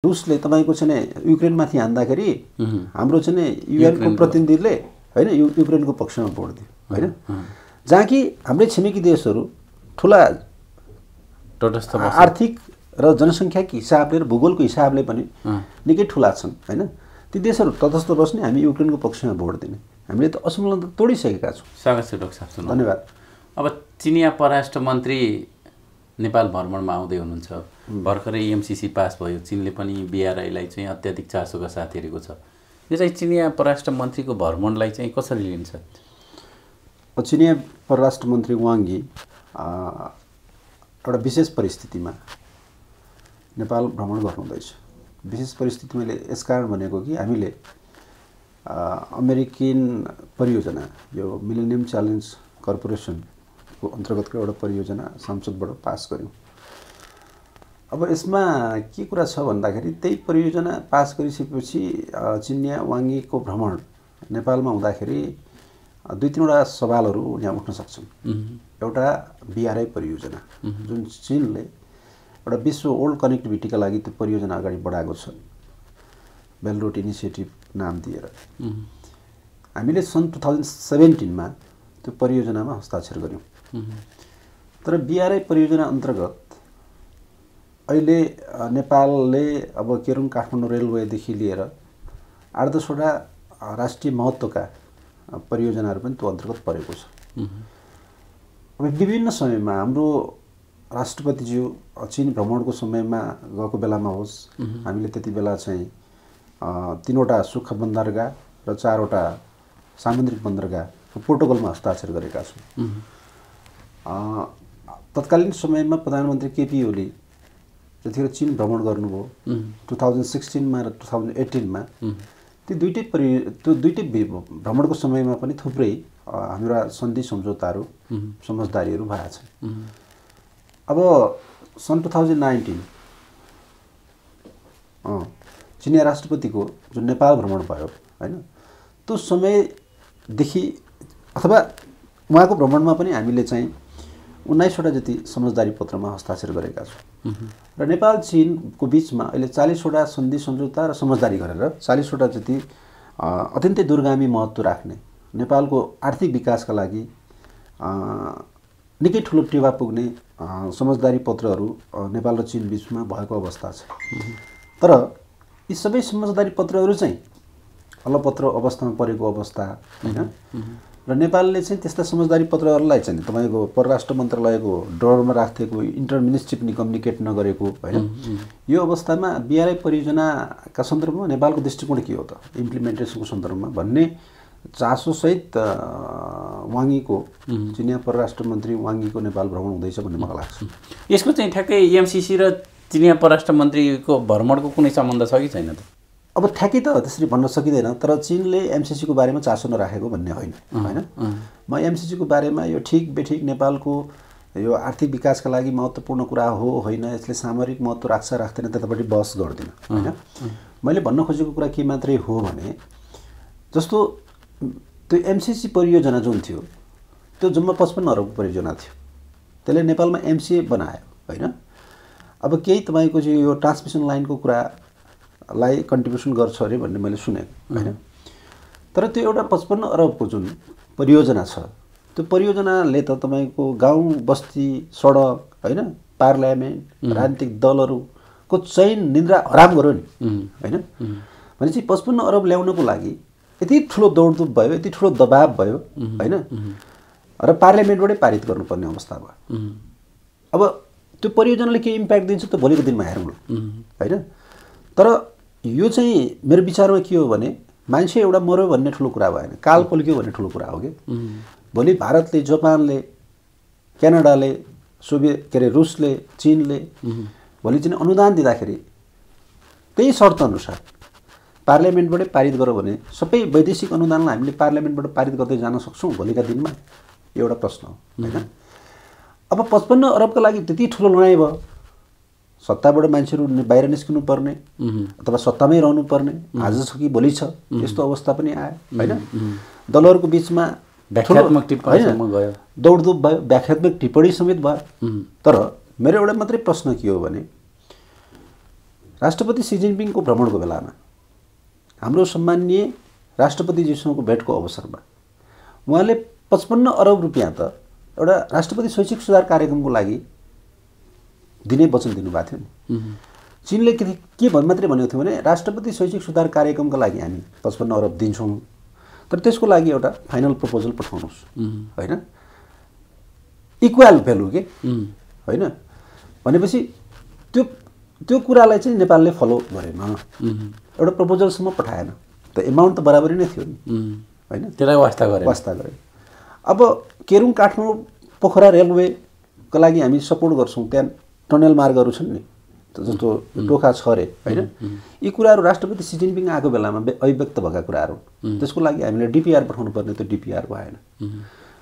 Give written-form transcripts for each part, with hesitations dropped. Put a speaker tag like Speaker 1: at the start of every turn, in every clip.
Speaker 1: रुसले तपाईँको चाहिँ युक्रेनमाथि हान्दाखेरि हाम्रो चाहिँ युएनको प्रतिनिधिले होइन युक्रेनको पक्षमा भोट दियो होइन, जहाँ कि हाम्रै छिमेकी देशहरू ठुला
Speaker 2: तटस्थ
Speaker 1: आर्थिक र जनसङ्ख्याको हिसाबले र भूगोलको हिसाबले पनि निकै ठुला छन् होइन। ती देशहरू तटस्थ बस्ने, हामी युक्रेनको पक्षमा भोट दिने, हामीले त असमूलन त तोडिसकेका छौँ।
Speaker 2: स्वागत छ डाक्टर साहब।
Speaker 1: धन्यवाद।
Speaker 2: अब चिनिया परराष्ट्र मन्त्री नेपाल भ्रमणमा आउँदै हुनुहुन्छ। भर्खरै एमसिसी पास भयो, चिनले पनि बिआरआईलाई चाहिँ अत्याधिक चासोका साथ हेरेको छ। यो चाहिँ चिनिया परराष्ट्र मन्त्रीको भ्रमणलाई चाहिँ कसरी लिन्छ?
Speaker 1: चिनिया परराष्ट्र मन्त्री वाङ यी एउटा विशेष परिस्थितिमा नेपाल भ्रमण गर्नुहुँदैछ। विशेष परिस्थिति मैले यसकारण भनेको कि हामीले अमेरिकन परियोजना यो मिलेनियम च्यालेन्ज कर्पोरेसनको अन्तर्गतको एउटा परियोजना संसदबाट पास गर्यौँ। अब यसमा के कुरा छ भन्दाखेरि त्यही परियोजना पास गरिसकेपछि चिनिया वाङ यीको भ्रमण नेपालमा हुँदाखेरि दुई तीनवटा सवालहरू यहाँ उठ्न सक्छन्। एउटा बिआरआई परियोजना जुन चीनले एउटा विश्व ओल्ड कनेक्टिभिटीका लागि त्यो परियोजना अगाडि बढाएको छ, बेल्ट रोड इनिसिएटिभ नाम दिएर। हामीले सन् 2017मा त्यो परियोजनामा हस्ताक्षर गऱ्यौँ। तर बिआरआई परियोजना अन्तर्गत अहिले नेपालले अब केरुङ काठमाडौँ रेलवेदेखि लिएर 8-10वटा राष्ट्रिय महत्त्वका परियोजनाहरू पनि त्यो अन्तर्गत परेको छ। अब विभिन्न समयमा हाम्रो राष्ट्रपतिज्यू चीन भ्रमणको समयमा गएको बेलामा होस्, हामीले त्यति बेला चाहिँ 3वटा सूक्ष्म बन्दरगाह र 4वटा सामुद्रिक बन्दरगाहको प्रोटोकलमा हस्ताक्षर गरेका छौँ। तत्कालीन समयमा प्रधानमन्त्री केपी ओली जतिखेर चीन भ्रमण गर्नुभयो 2016मा र 2018मा, त्यो दुइटै भ्रमणको समयमा पनि थुप्रै हाम्रा सन्धि सम्झौताहरू समझदारीहरू भएका छन्। अब सन् 2019 चिनिया राष्ट्रपतिको जुन नेपाल भ्रमण भयो होइन, त्यो समयदेखि अथवा उहाँको भ्रमणमा पनि हामीले चाहिँ 19वटा जति समझदारी पत्रमा हस्ताक्षर गरेका छौँ। र नेपाल चीनको बिचमा अहिले 40वटा सन्धि सम्झौता र समझदारी गरेर 40वटा जति अत्यन्तै दूरगामी महत्त्व राख्ने, नेपालको आर्थिक विकासका लागि निकै ठुलो टेवा पुग्ने समझदारी पत्रहरू नेपाल र चीन बिचमा भएको अवस्था छ। तर यी सबै समझदारी पत्रहरू चाहिँ अलपत्र अवस्थामा परेको अवस्था होइन, र नेपालले चाहिँ त्यस्ता समझदारी पत्रहरूलाई चाहिँ तपाईँको परराष्ट्र मन्त्रालयको ड्ररमा राखेको इन्टरमिनिस्ट्री कम्युनिकेट नगरेको होइन। यो अवस्थामा बिआरआई परियोजनाका सन्दर्भमा नेपालको दृष्टिकोण के हो त इम्प्लिमेन्टेसनको सन्दर्भमा भन्ने चासोसहित वाङ यीको चिनिया परराष्ट्र मन्त्री वाङ यीको नेपाल भ्रमण हुँदैछ भन्ने मलाई लाग्छ।
Speaker 2: यसको चाहिँ ठ्याक्कै एमसिसी र चिनिया परराष्ट्र मन्त्रीको भ्रमणको कुनै सम्बन्ध छ कि छैन त?
Speaker 1: अब ठ्याक्कै त त्यसरी भन्न सकिँदैन, तर चीनले एमसिसीको बारेमा चासो नराखेको भन्ने होइन होइन। म एमसिसीको बारेमा यो ठिक बेठिक नेपालको यो आर्थिक विकासका लागि महत्त्वपूर्ण कुरा हो होइन, यसले सामरिक महत्त्व राख्छ राख्दैन त्यतापट्टि बहस गर्दिनँ होइन। मैले भन्न खोजेको कुरा के मात्रै हो भने जस्तो त्यो एमसिसी परियोजना जुन थियो त्यो जम्मा 55 अरबको परियोजना थियो, त्यसले नेपालमा एमसिए बनायो होइन। अब केही तपाईँको चाहिँ यो ट्रान्समिसन लाइनको कुरालाई कन्ट्रिब्युसन गर्छ अरे भन्ने मैले सुनेको होइन। तर त्यो एउटा 55 अरबको जुन परियोजना छ त्यो परियोजनाले त तपाईँको गाउँ बस्ती सडक होइन, पार्लियामेन्ट, राजनीतिक दलहरूको चैन निन्द्रा हराम गर्यो नि होइन। भनेपछि 55 अरब ल्याउनको लागि यति ठुलो दौडधुप भयो, यति ठुलो दबाब भयो होइन, र पार्लियामेन्टबाटै पारित गर्नुपर्ने अवस्था भयो। अब त्यो परियोजनाले के इम्प्याक्ट दिन्छ त भोलिको दिनमा हेरौँ होइन। तर यो चाहिँ मेरो विचारमा के हो भने मान्छे एउटा मर्यो भन्ने ठुलो कुरा भएन, काल पल्क्यो भन्ने ठुलो कुरा हो कि। भोलि भारतले, जापानले, क्यानाडाले, सोभियत के अरे रुसले, चीनले भोलि चाहिँ अनुदान दिँदाखेरि त्यही शर्त अनुसार पार्लियामेन्टबाटै पारित गर्यो भने सबै वैदेशिक अनुदानलाई हामीले पार्लियामेन्टबाट पारित गर्दै जान सक्छौँ भोलिका दिनमा? एउटा प्रश्न हो होइन। अब 55 अरबका लागि त्यति ठुलो लडाइँ भयो, सत्ताबाट मान्छेहरू बाहिर निस्किनु पर्ने अथवा सत्तामै रहनु पर्ने, आज छ कि भोलि छ यस्तो अवस्था पनि आयो होइन। दलहरूको बिचमा
Speaker 2: व्याख्यात्मक टिप्पणीसम्म गयो,
Speaker 1: दौडधुप भयो, व्याख्यात्मक टिप्पणी समेत भयो। तर मेरो एउटा मात्रै प्रश्न के हो भने राष्ट्रपति सी जिनपिङको भ्रमणको बेलामा हाम्रो सम्माननीय राष्ट्रपतिजीसँगको भेटको अवसरमा उहाँले 55 अरब रुपियाँ त एउटा राष्ट्रपति शैक्षिक सुधार कार्यक्रमको लागि दिने वचन दिनुभएको थियो नि। चीनले के मात्रै भनेको थियो भने राष्ट्रपति शैक्षिक सुधार कार्यक्रमका लागि हामी 55 अरब दिन्छौँ, तर त्यसको लागि एउटा फाइनल प्रपोजल पठाउनुहोस्, होइन, इक्वल भ्यालु के, होइन भनेपछि त्यो कुरालाई चाहिँ नेपालले फलो गरेन, एउटा प्रपोजलसम्म पठाएन, त एमाउन्ट त बराबरी नै थियो नि, होइन,
Speaker 2: त्यसलाई वास्ता गरे।
Speaker 1: अब केरुङ काठमाडौँ पोखरा रेलवेको लागि हामी सपोर्ट गर्छौँ, त्यहाँ टनल मार्गहरू छन् नि जस्तो टोखा छ अरे, होइन, यी कुराहरू राष्ट्रपति सी जिनपिङ आएको बेलामा अभिव्यक्त भएका कुराहरू, त्यसको लागि हामीले डिपिआर पठाउनु पर्ने, त्यो डिपिआर भएन।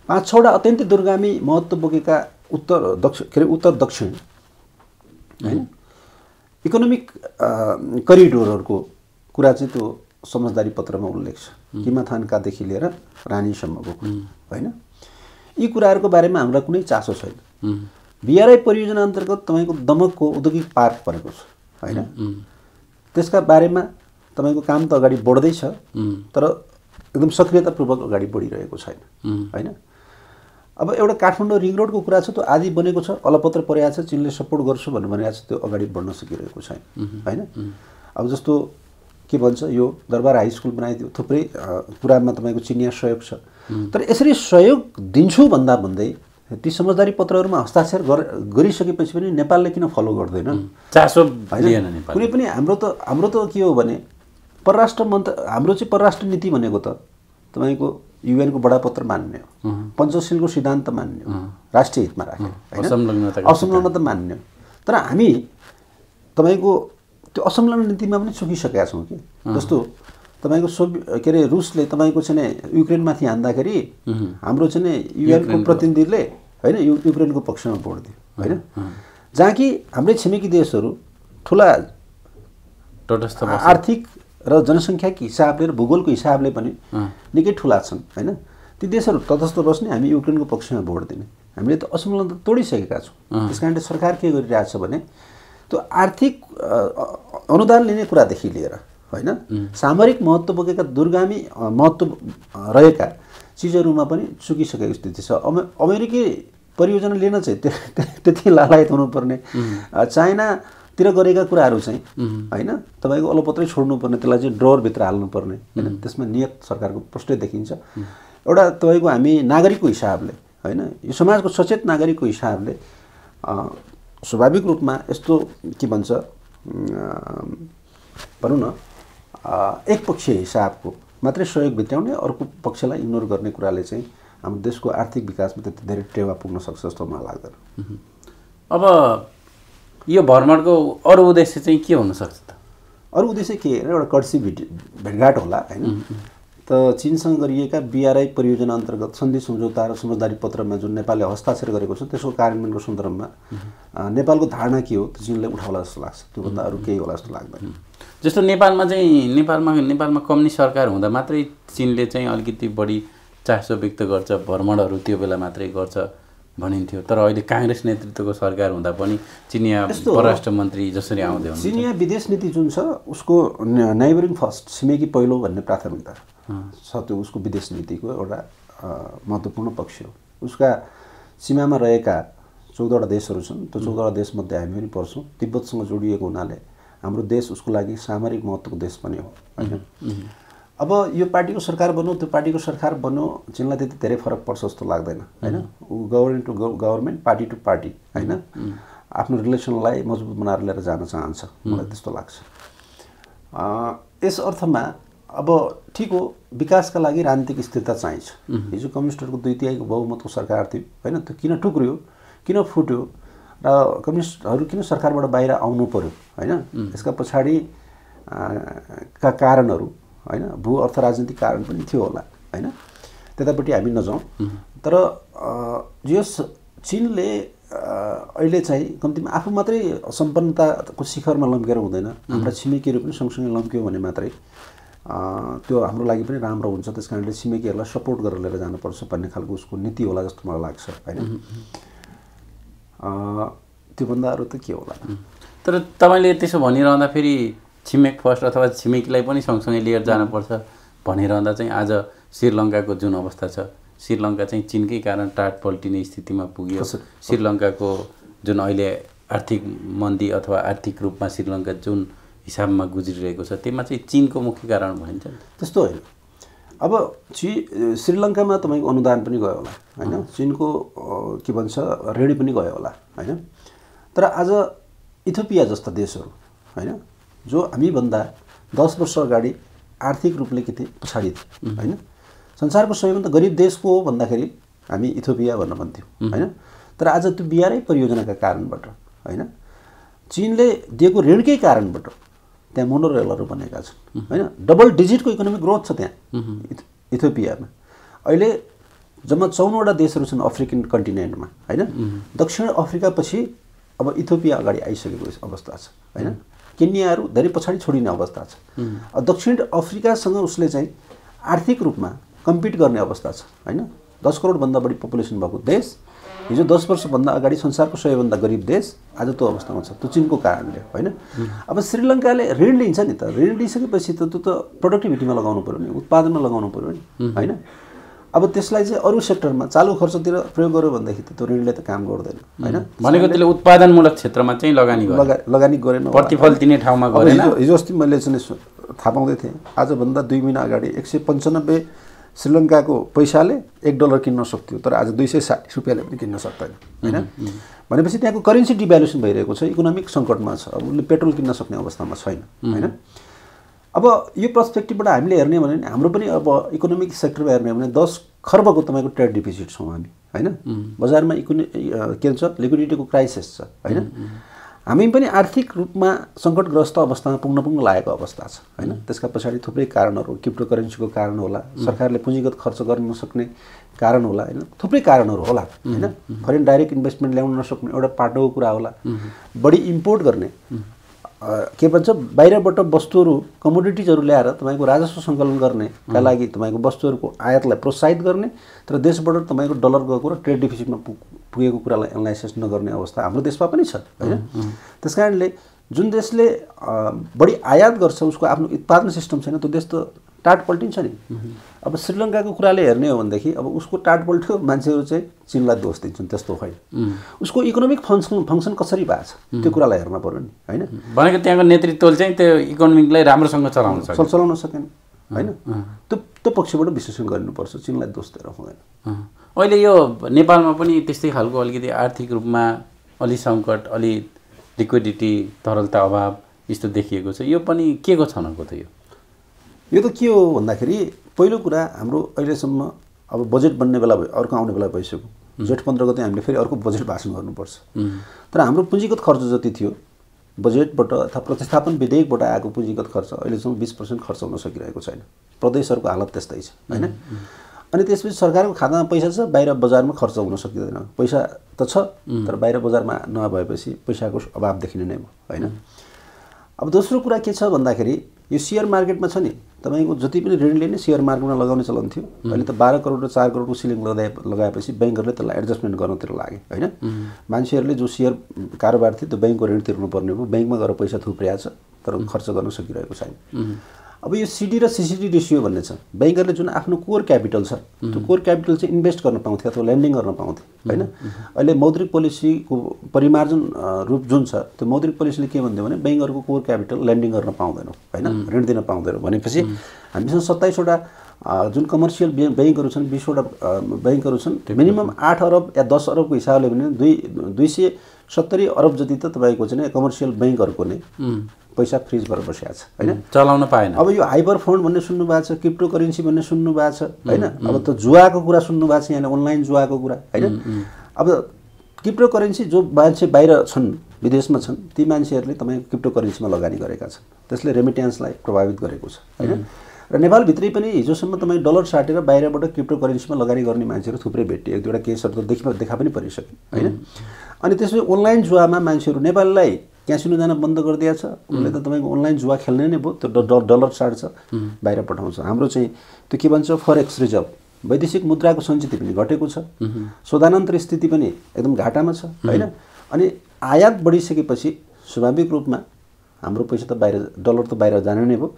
Speaker 1: 5-6वटा अत्यन्तै दूरगामी महत्त्व बोकेका उत्तर दक्षिण होइन इकोनोमिक करिडोरहरूको कुरा चाहिँ त्यो समझदारी पत्रमा उल्लेख छ, किमाथानकादेखि लिएर रानीसम्मको, होइन, यी कुराहरूको बारेमा हामीलाई कुनै चासो छैन। बिआरआई परियोजना अन्तर्गत तपाईँको दमकको औद्योगिक पार्क बनेको छ, होइन, त्यसका बारेमा तपाईँको काम त अगाडि बढ्दैछ, तर एकदम सक्रियतापूर्वक अगाडि बढिरहेको छैन, होइन। अब एउटा काठमाडौँ रिङ रोडको कुरा छ, त्यो आदि बनेको छ, अलपत्र परेको छ, चीनले सपोर्ट गर्छु भनेर भनेको छ, त्यो अगाडि बढ्न सकिरहेको छैन, होइन। अब जस्तो के भन्छ यो दरबार हाई स्कुल बनाइदियो, थुप्रै कुरामा तपाईँको चिनिया सहयोग छ, तर यसरी सहयोग दिन्छु भन्दा भन्दै ती समझदारी पत्रहरूमा हस्ताक्षर गरिसकेपछि पनि नेपालले किन फलो गर्दैन?
Speaker 2: चासो लिएन नेपाल।
Speaker 1: कुनै पनि हाम्रो त के हो भने हाम्रो चाहिँ परराष्ट्र नीति भनेको त तपाईँको युएनको बडापत्र मान्ने हो, पञ्चशीलको सिद्धान्त मान्ने हो, राष्ट्रिय हितमा राखेर असंलग्नता मान्ने हो, तर हामी तपाईँको त्यो असंलग्न नीतिमा पनि चुकिसकेका छौँ कि। जस्तो तपाईँको के अरे रुसले तपाईँको चाहिँ युक्रेनमाथि हान्दाखेरि हाम्रो चाहिँ युएनको प्रतिनिधिले होइन युक्रेनको पक्षमा भोट दियो, होइन, जहाँ कि हाम्रै छिमेकी देशहरू ठुला आर्थिक र जनसङ्ख्याको हिसाबले र भूगोलको हिसाबले पनि निकै ठुला छन्, होइन, ती देशहरू तटस्थ बस्ने, हामी युक्रेनको पक्षमा भोट दिने, हामीले त असंलग्नता तोडिसकेका छौँ। त्यस कारणले सरकार के गरिरहेछ भने त्यो आर्थिक अनुदान लिने कुरादेखि लिएर होइन सामरिक महत्त्व बोकेका दूरगामी महत्त्व रहेका चिजहरूमा पनि चुकिसकेको स्थिति छ। अमेरिकी परियोजना लिन चाहिँ त्यति लालायत हुनुपर्ने, चाइनातिर गरेका कुराहरू चाहिँ होइन तपाईँको अलपत्रै छोड्नुपर्ने, त्यसलाई चाहिँ ड्ररभित्र हाल्नुपर्ने, होइन, त्यसमा नियत सरकारको प्रष्टै देखिन्छ। एउटा तपाईँको हामी नागरिकको हिसाबले होइन यो समाजको सचेत नागरिकको हिसाबले स्वाभाविक रूपमा यस्तो के भन्छ भनौँ न एकपक्षीय हिसाबको मात्रै सहयोग भित्राउने, अर्को पक्षलाई इग्नोर गर्ने कुराले चाहिँ हाम्रो देशको आर्थिक विकासमा त्यति धेरै टेवा पुग्न सक्छ जस्तो मलाई लाग्दैन।
Speaker 2: अब यो भ्रमणको अरू उद्देश्य चाहिँ के हुनसक्छ त?
Speaker 1: अरू उद्देश्य के एउटा कर्सी भेटघाट होला, होइन, त चीनसँग गरिएका बिआरआई परियोजना अन्तर्गत सन्धि सम्झौता र समझदारी पत्रमा जुन नेपालले हस्ताक्षर गरेको छ त्यसको कार्यान्वयनको सन्दर्भमा नेपालको धारणा के हो त्यो चीनले उठाउला जस्तो लाग्छ, त्योभन्दा अरू केही होला जस्तो लाग्दैन।
Speaker 2: जस्तो नेपालमा चाहिँ नेपालमा कम्युनिस्ट सरकार हुँदा मात्रै चीनले चाहिँ अलिकति बढी चासो व्यक्त गर्छ, भ्रमणहरू त्यो बेला मात्रै गर्छ भनिन्थ्यो, तर अहिले काङ्ग्रेस नेतृत्वको सरकार हुँदा पनि चिनिया परराष्ट्र मन्त्री जसरी आउँदै हुनुहुन्छ।
Speaker 1: चिनिया विदेश नीति जुन छ उसको नेबरिङ फर्स्ट, छिमेकी पहिलो भन्ने प्राथमिकता छ, त्यो उसको विदेश नीतिको एउटा महत्त्वपूर्ण पक्ष हो। उसका सीमामा रहेका 14वटा देशहरू छन्, त्यो 14वटा देशमध्ये हामी पनि पर्छौँ। तिब्बतसँग जोडिएको हुनाले हाम्रो देश उसको लागि सामरिक महत्त्वको देश पनि हो, होइन। अब यो पार्टीको सरकार बन्यो त्यो पार्टीको सरकार बन्यो, चीनलाई त्यति धेरै फरक पर्छ जस्तो लाग्दैन, होइन। ऊ government to government, party to party, होइन, आफ्नो रिलेसनलाई मजबुत बनाएर लिएर जान चाहन्छ, मलाई त्यस्तो लाग्छ। यस अर्थमा अब ठिक हो, विकासका लागि राजनीतिक स्थिरता चाहिन्छ। हिजो कम्युनिस्टहरूको 2/3 बहुमतको सरकार थियो, होइन, त्यो किन टुक्रियो, किन फुट्यो र कम्युनिस्टहरू किन सरकारबाट बाहिर आउनु पर्यो, होइन, यसका पछाडि का कारणहरू, होइन, भू अर्थ राजनीतिक कारण पनि थियो होला, होइन, त्यतापट्टि हामी नजाउँ। तर यो चीनले अहिले चाहिँ कम्तीमा आफू मात्रै सम्पन्नताको शिखरमा लम्केर हुँदैन, हाम्रा छिमेकीहरू पनि सँगसँगै लम्क्यो भने मात्रै त्यो हाम्रो लागि पनि राम्रो हुन्छ। त्यस कारणले छिमेकीहरूलाई सपोर्ट गरेर लिएर जानुपर्छ भन्ने खालको उसको नीति होला जस्तो मलाई लाग्छ, होइन। त्योभन्दा अरू त के होला?
Speaker 2: तर तपाईँले त्यसो भनिरहँदा फेरि छिमेक फर्स्ट अथवा छिमेकीलाई पनि सँगसँगै लिएर जानुपर्छ भनिरहँदा चाहिँ आज श्रीलङ्काको जुन अवस्था छ, श्रीलङ्का चाहिँ चीनकै कारण टाट पल्टिने स्थितिमा पुग्यो। श्रीलङ्काको जुन अहिले आर्थिक मन्दी अथवा आर्थिक रूपमा श्रीलङ्का जुन हिसाबमा गुज्रिरहेको छ त्यसमा चाहिँ चीनको मुख्य कारण भनिन्छ।
Speaker 1: त्यस्तो होइन। अब श्रीलङ्कामा तपाईँको अनुदान पनि गयो होला होइन, चीनको के भन्छ ऋण पनि गयो होला होइन। तर आज इथियोपिया जस्ता देशहरू होइन, जो हामीभन्दा 10 वर्ष अगाडि आर्थिक रूपले के थिए पछाडि थिए होइन, संसारको सबैभन्दा गरिब देश को हो भन्दाखेरि हामी इथियोपिया भन्न भन्थ्यौँ होइन। तर आज त्यो बिआरआई परियोजनाका कारणबाट होइन, चीनले दिएको ऋणकै कारणबाट त्यहाँ मोनोरेलहरू बनेका छन् होइन। डबल डिजिटको इकोनोमिक ग्रोथ छ त्यहाँ इथियोपियामा। अहिले जम्मा 54वटा देशहरू छन् अफ्रिकन कन्टिनेन्टमा होइन। दक्षिण अफ्रिका पछि अब इथियोपिया अगाडि आइसकेको अवस्था छ होइन। केन्याहरू धेरै पछाडि छोडिने अवस्था छ। दक्षिण अफ्रिकासँग उसले चाहिँ आर्थिक रूपमा कम्पिट गर्ने अवस्था छ होइन। 10 करोडभन्दा बढी पपुलेसन भएको देश, हिजो 10 वर्षभन्दा अगाडि संसारको सबैभन्दा गरिब देश आज त्यो अवस्थामा छ, त्यो चीनको कारणले होइन। अब श्रीलङ्काले ऋण लिन्छ नि त, ऋण लिइसकेपछि त त्यो त प्रोडक्टिभिटीमा लगाउनु पऱ्यो नि, उत्पादनमा लगाउनु पऱ्यो नि होइन। अब त्यसलाई चाहिँ अरू सेक्टरमा चालु खर्चतिर प्रयोग गर्यो भन्दाखेरि त त्यो ऋणले त काम गर्दैन होइन।
Speaker 2: भनेको त्यसले उत्पादनमूलक क्षेत्रमा चाहिँ लगानी गरेन, प्रतिफल दिने ठाउँमा गरेन।
Speaker 1: हिजो अस्ति मैले चाहिँ थाहा पाउँदै थिएँ, आजभन्दा 2 महिना अगाडि 195 श्रीलङ्काको पैसाले $1 किन्न सक्थ्यो, तर आज 260 रुपियाँले पनि किन्न सक्दैन होइन। भनेपछि त्यहाँको करेन्सी डिभ्यालुएसन भइरहेको छ, इकोनोमिक सङ्कटमा छ। अब उसले पेट्रोल किन्न सक्ने अवस्थामा छैन होइन। अब यो पर्सपेक्टिभबाट हामीले हेर्ने भने हाम्रो पनि अब इकोनोमिक सेक्टरमा हेर्ने भने 10 खर्बको तपाईँको ट्रेड डिफिसिट छौँ हामी होइन। बजारमा के भन्छ लिक्विडिटीको क्राइसिस छ होइन। हामी पनि आर्थिक रूपमा सङ्कटग्रस्त अवस्थामा पुग्न लागेको अवस्था छ होइन। त्यसका पछाडि थुप्रै कारणहरू, क्रिप्टो करेन्सीको कारण होला, सरकारले पुँजीगत खर्च गर्न नसक्ने कारण होला होइन, थुप्रै कारणहरू होला होइन। फरेन डाइरेक्ट इन्भेस्टमेन्ट ल्याउन नसक्ने एउटा पाटोको कुरा होला। बढी इम्पोर्ट गर्ने के भन्छ बाहिरबाट वस्तुहरू कमोडिटिजहरू ल्याएर तपाईँको राजस्व सङ्कलन गर्नेका लागि तपाईँको वस्तुहरूको आयातलाई प्रोत्साहित गर्ने, तर देशबाट तपाईँको डलर गएको र ट्रेड डिफिसिटमा पुगेको कुरालाई एनालाइसिस नगर्ने अवस्था हाम्रो देशमा पनि छ होइन। त्यस कारणले जुन देशले बढी आयात गर्छ उसको आफ्नो उत्पादन सिस्टम छैन, त्यो देश त टाट पल्टिन्छ नि। अब श्रीलङ्काको कुराले हेर्ने हो भनेदेखि अब उसको टाट पल्ट्यो, मान्छेहरू चाहिँ चीनलाई दोष दिन्छन्, त्यस्तो होइन। उसको इकोनोमिक फङ्सन कसरी भएको छ त्यो कुरालाई हेर्न पर्यो नि होइन।
Speaker 2: भनेको त्यहाँको नेतृत्वले चाहिँ त्यो इकोनोमिकलाई राम्रोसँग
Speaker 1: चलाउन सकेन होइन। त्यो पक्षबाट विश्लेषण गर्नुपर्छ, चीनलाई दोष दिएर हुँदैन।
Speaker 2: अहिले यो नेपालमा पनि त्यस्तै खालको अलिकति आर्थिक रूपमा अलि सङ्कट, अलि लिक्विडिटी तरलता अभाव यस्तो देखिएको छ, यो पनि के को छनको त
Speaker 1: यो त के हो भन्दाखेरि पहिलो कुरा हाम्रो अहिलेसम्म अब बजेट बन्ने बेला भयो, अर्को आउने बेला भइसक्यो। जेठ 15 गते हामीले फेरि अर्को बजेट भाषण गर्नुपर्छ। तर हाम्रो पुँजीगत खर्च जति थियो बजेटबाट अथवा प्रतिस्थापन विधेयकबाट आएको पुँजीगत खर्च अहिलेसम्म 20% खर्च हुन सकिरहेको छैन। प्रदेशहरूको हालत त्यस्तै छ होइन। अनि त्यसपछि सरकारको खातामा पैसा छ, बाहिर बजारमा खर्च हुन सकिँदैन। पैसा त छ तर बाहिर बजारमा नभएपछि पैसाको अभाव देखिने नै भयो होइन। अब दोस्रो कुरा के छ भन्दाखेरि यो सेयर मार्केटमा छ नि, तपाईँको जति पनि ऋण लिने सेयर मार्केटमा लगाउने चलन थियो। अहिले त 12 करोड र 4 करोडको सिलिङ लगाएपछि ब्याङ्कहरूले त्यसलाई एडजस्टमेन्ट गर्नतिर लागे होइन। मान्छेहरूले जो सेयर कारोबार थियो त्यो ब्याङ्कको ऋण तिर्नुपर्ने भयो, ब्याङ्कमा गएर पैसा थुप्रिएको छ तर खर्च गर्न सकिरहेको छैन। अब यो सिडी र सिसिडी रेसियो भन्ने छ। ब्याङ्कहरूले जुन आफ्नो कोर क्यापिटल छ त्यो कोर क्यापिटल चाहिँ इन्भेस्ट गर्न पाउँथ्यो अथवा लेन्डिङ गर्न पाउँथ्यो होइन। अहिले मौद्रिक पोलिसीको परिमार्जन रूप जुन छ त्यो मौद्रिक पोलिसीले के भन्यो भने ब्याङ्कहरूको कोर क्यापिटल लेन्डिङ गर्न पाउँदैन होइन, ऋण दिन पाउँदैन। भनेपछि हामीसँग 27वटा जुन कमर्सियल ब्याङ्कहरू छन्, 20वटा ब्याङ्कहरू छन्, मिनिमम 8 अरब या 10 अरबको हिसाबले भने 270 अरब जति त तपाईँको चाहिँ कमर्सियल ब्याङ्कहरूको नै पैसा फ्रिज भएर बसिएको छ होइन,
Speaker 2: चलाउन पाएन।
Speaker 1: अब यो हाइपर फन्ड भन्ने सुन्नु भएको छ, क्रिप्टो करेन्सी भन्ने सुन्नु भएको छ होइन। अब त जुवाको कुरा सुन्नु भएको छ, यहाँले अनलाइन जुवाको कुरा होइन। अब क्रिप्टो करेन्सी जो मान्छे बाहिर छन्, विदेशमा छन्, ती मान्छेहरूले तपाईँको क्रिप्टो करेन्सीमा लगानी गरेका छन्, त्यसले रेमिट्यान्सलाई प्रभावित गरेको छ होइन। र नेपालभित्रै पनि हिजोसम्म तपाईँ डलर साटेर बाहिरबाट क्रिप्टो करेन्सीमा लगानी गर्ने मान्छेहरू थुप्रै भेटिए। एक दुईवटा केसहरू त देखा पनि परिसक्यो होइन। अनि त्यसपछि अनलाइन जुवामा मान्छेहरू नेपाललाई क्यासिनो जान बन्द गरिदिएको छ, उसले त तपाईँको अनलाइन जुवा खेल्ने नै भयो, त्यो डलर साट्छ बाहिर पठाउँछ। हाम्रो चाहिँ त्यो के भन्छ फरेक्स रिजर्भ, वैदेशिक मुद्राको सञ्चित पनि घटेको छ, शोधानन्तर स्थिति पनि एकदम घाटामा छ होइन। अनि आयात बढिसकेपछि स्वाभाविक रूपमा हाम्रो पैसा त बाहिर डलर त बाहिर जाने नै भयो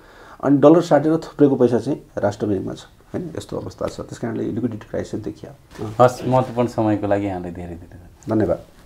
Speaker 1: अनि डलर साटेर थुप्रेको पैसा चाहिँ राष्ट्र ब्याङ्कमा छ हैन यस्तो अवस्था छ त्यसकारणले लिक्विडिटी क्राइसिस देखियो
Speaker 2: हस् महत्त्वपूर्ण समयको लागि यहाँलाई धेरै धेरै
Speaker 1: धन्यवाद